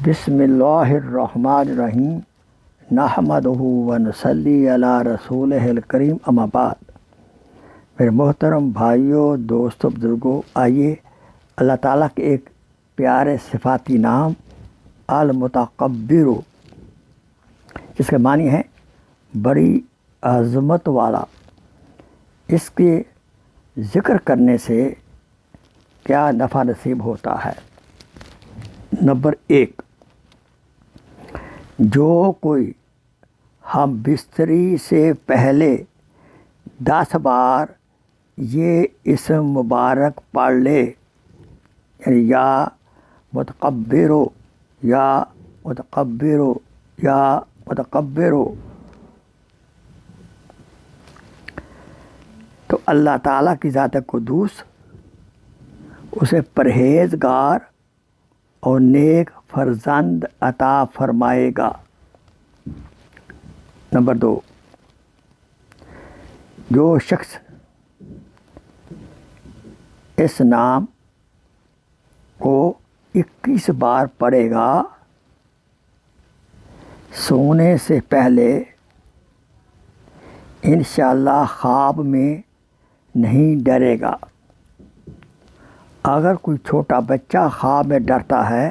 بسم اللہ الرحمن الرحیم نحمدہ و نصلی علی رسولہ الکریم اما بعد۔ میرے محترم بھائیوں، دوستوں، بزرگوں، آئیے اللہ تعالیٰ کے ایک پیارے صفاتی نام المتکبر، جس کے معنی ہے بڑی عظمت والا، اس کے ذکر کرنے سے کیا نفع نصیب ہوتا ہے۔ نمبر 1، جو کوئی ہم بستری سے پہلے 10 بار یہ اسم مبارک پڑھ لے، یعنی یا متکبرو یا متکبرو یا متکبرو، تو اللہ تعالیٰ کی ذات قدوس اسے پرہیزگار اور نیک فرزند عطا فرمائے گا۔ نمبر 2، جو شخص اس نام کو 21 بار پڑھے گا، سونے سے پہلے انشاءاللہ خواب میں نہیں ڈرے گا۔ اگر کوئی چھوٹا بچہ خواب میں ڈرتا ہے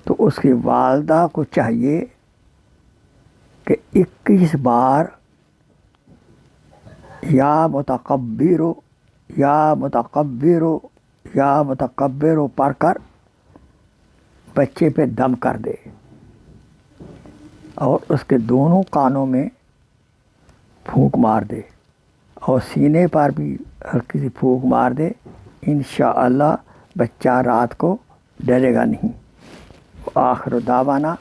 تو اس کی والدہ کو چاہیے کہ 21 بار یا متکبرو یا متکبرو یا متکبرو پڑھ کر بچے پہ دم کر دے اور اس کے دونوں کانوں میں پھونک مار دے اور سینے پر بھی ہلکی سی پھونک مار دے، انشاءاللہ بچہ رات کو ڈرے گا نہیں۔ آخر دعوانا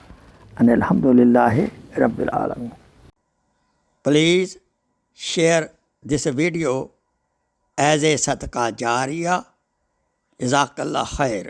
ان الحمدللہ رب العالمین۔ Please share this video as a صدقہ جاریہ۔ جزاک اللہ خیر۔